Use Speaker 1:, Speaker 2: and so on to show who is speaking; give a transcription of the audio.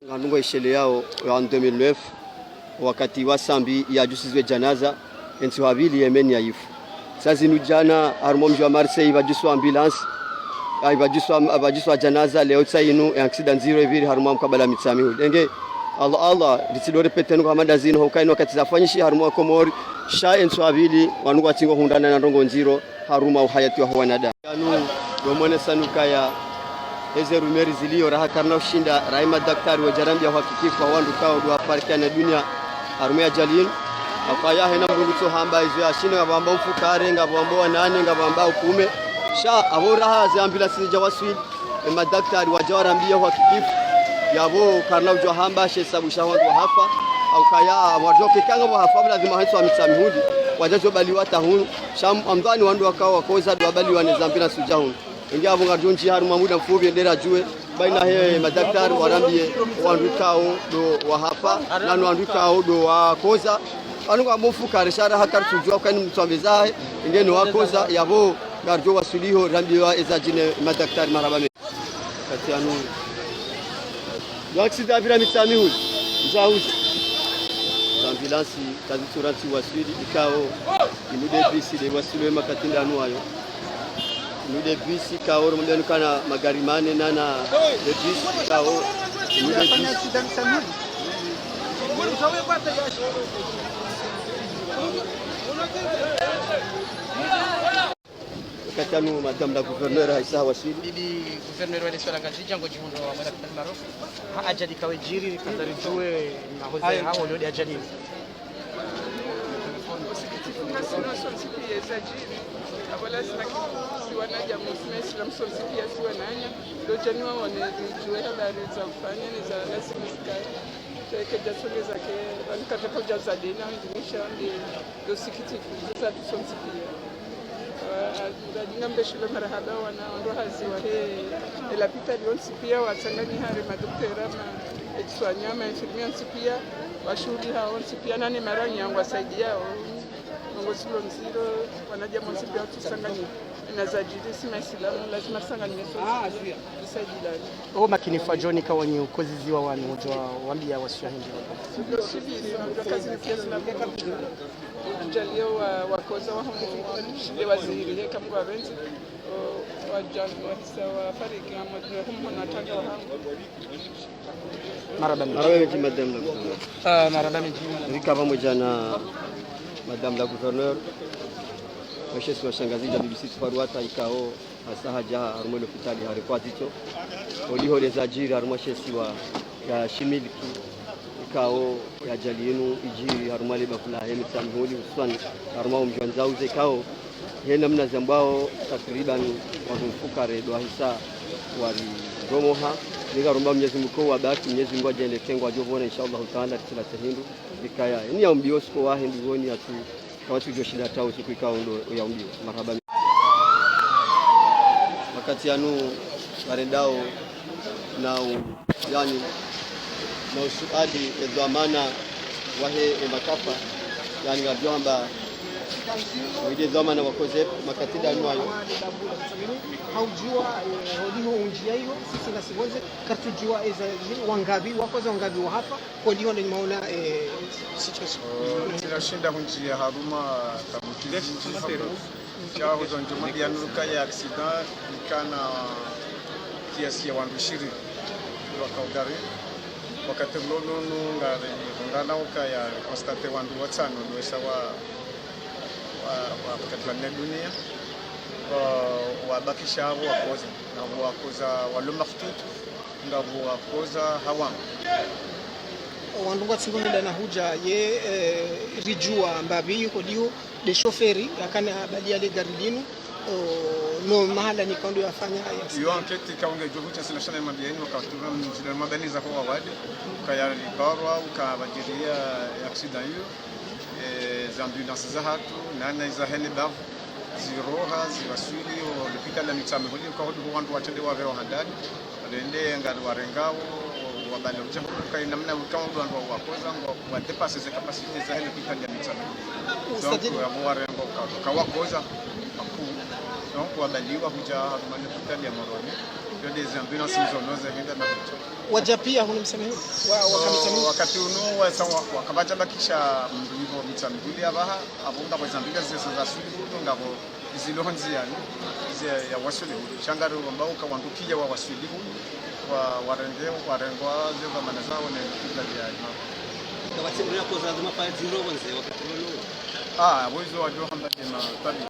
Speaker 1: Ngandungo ishele yao ya 2009 wakati wa sambi ya jusizwe janaza ensi wabili Yemen ya ifu. Sasa nujana armomji wa Marseille bajuswa ambulance bajuswa janaza leo tsainu accident zero hivi harumwa mkabala mitsami udenge Allah ditsidore peteno kwa manda zino hokaino wakati zafanyishi harumwa komori sha ensi wabili wanungu atingo hundana na ndongo nziro haruma uhayati wa wanada yanu domone sanuka ya eze rumeri zilio raha karna ushinda raima daktari wa jarambia hakikifu wandu kao dua parkia na dunia arumia jalin akaya hena mrunguto hamba izo ashina ngabamba ufukare ngabamba wanane ngabamba ukume sha aboraha za ambulance jawaswil madaktari wa jarambia hakikifu yabo karna ujo hamba shesabu shawandu hafa akaya wajoke kanga wa hafa lazima hanso amisamihudi wajajo baliwata hun sham amdani wandu wakao wakoza dua baliwa ne zambina sujahun ingia bunga jonji haruma muda mfupi ndera jue baina he madaktari warambie wandukao do wa hapa na wandukao do wa koza anuka mufuka rishara hakar tujua kani mtwambezae ingene wa koza yabo garjo wasuliho rambiwa ezajine madaktari marabame kati anu yaksida bila mitamihu zauz ambulance kaziturati wasuli ikao imude bisi de wasuli makatinda anu ayo nude bisi kaoro mbenu kana magari mane nana de bisi kao nude bisi katanu madame la gouverneur Aisha Wasili
Speaker 2: bibi gouverneur wa Leswala Ngazija ngo jihundo wa madaktari maarufu ajali kawejiri kadharijue na hoza hao ndio ajali
Speaker 3: Abola siwanaja msmesi la msosi pia siwananya ndio janiwa wanejue habari za kufanya ni za lazima sikai keja sogeza ke alikatapo jaza dena ndimisha ndio sikitifu za tusonsi pia ndajinga mbeshule marahaba wana ndo haziwa he la pita lionsi pia watsangani hari madoktera ma etswanyama infirmiers pia washuhudi hao pia nani mara nyangwa saidi yao ngosilo nziro wanaja monsipia tusangani na zajiri simasilamu lazima sangani meso tusajilani
Speaker 2: makinifa John kawanyi ukoziziwa wanu wambia waswahili
Speaker 3: ndio shibiri ndio kazi kiasi na jalio wakoza wa shide waziri kama kwa benzi wajana wa fariki ama na tanga wa hangu
Speaker 1: maraba madame
Speaker 2: maraba
Speaker 1: pamoja na madame la gouverneur mshesi wa Shangazija BBC Faruata ikao asahaja harumwe hospitali harikwa zicho oliho lezajiri harumwe shesi wa ya shimiliki ikao ya jalinu ijiri harumwe bafula hemi tamhuli uswan harumwe mjwanzauze ikao hena mna zambao takriban wazumfukare do hisa wali romoha nika rumba Mwenyezi Mungu wabaki Mwenyezi Mungu ajende kengo ajovona inshallah taala kila tahindu ikaya ni ya mbiosko wa hindu woni atu watu joshida tao siku ikao ndo ya mbio marhaba wakati anu warendao na yani na usuadi edhamana wahe makafa yani ngajamba wide zamana wakoze makatida anu ayo
Speaker 2: haujua hodiho unjia hiyo sisi na siweze katujua eza wangabi wakoza wangabi wa hapa hodiho ndio maona situation
Speaker 4: tunashinda kunjia haruma tamkile chao zonjuma bianuka ya accident ikana kiasi ya wandu 20 wakaugari wakati lono ngare ngana ukaya constate wandu watano ndio sawa katika dunia wabakisha wakoza na wakoza walumafut ngabo wakoza hawa
Speaker 2: wanduga tsingonda na huja ye rijua mbabi yuko dio de chauffeur akana balia le garidinu no mahala ni kondo yafanya
Speaker 4: hiyo enquête kaunge jovucha national mabiani wakatuna mjina madani za kwa wadi kaya libarwa ukabajiria accident hiyo za ambulance za hatu nana za hele bavu ziroha ziwasuli hospitali la mitame hodi kwa hodu wandu watende wa vero handani wende ngari warengao wabale ujaho kai namna kama wandu wakoza wa depasser ze capacity za hele hospitali ya mitame donc ya warengo kwa wakoza aku donc wabaliwa huja harumani hospitali ya Moroni ndio des ambulances zonoze henda na huja
Speaker 2: waja pia huni mseme wakamtani
Speaker 4: wakati uno wakabaja bakisha mbivo mitambili abaha abunda kwa zambia zese za suli hudo ngabo izilohonzi yani ya wasuli hudo shangaro ambao kawandukia wa wasuli hudo wa warengwa zeva manazao na hospitali ya
Speaker 5: Kabatsi kwa zazi mafa zero wanze wakati wano
Speaker 4: wezo wa johamba tena tabi